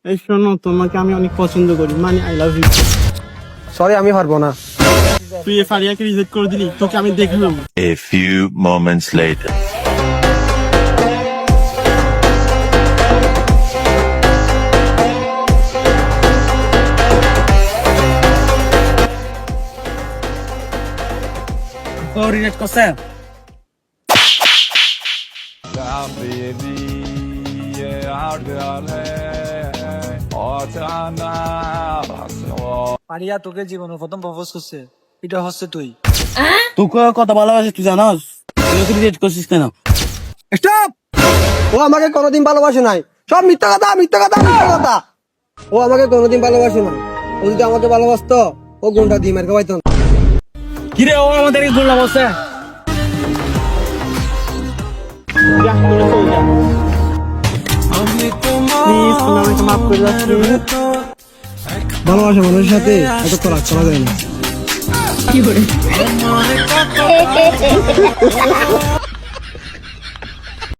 এই শোনো, তোমাকে আমি অনেক পছন্দ করি, মানে আই লাভ ইউ। সরি, আমি পারবো না। তুই ফারিয়াকে রিজেক্ট করে দিলি, তোকে আমি দেখে নেবো। A few moments later. ও রিজেক্ট করছে। পারিয়া তোকে জীবনের প্রথম প্রপোজ করছে, এটা হচ্ছে তুই। তোকে কত ভালোবাসে তুই জানোস? তুই রিজেক্ট করছিস কেন? স্টপ! ও আমাকে কোনোদিন ভালোবাসে নাই, সব মিথ্যা কথা, মিথ্যা কথা, মিথ্যা কথা। ও আমাকে কোনোদিন ভালোবাসে না। ও যদি আমাকে ভালোবাসতো, ও গুন্ডা দিয়ে মেরে খাওয়াইতো না। কিরে ও আমাদেরকে গুল্লা বলছে? প্লিজ তুমি আমাকে মাফ করে দাও please। ভালোবাসা মানুষের সাথে এত করা যায় না।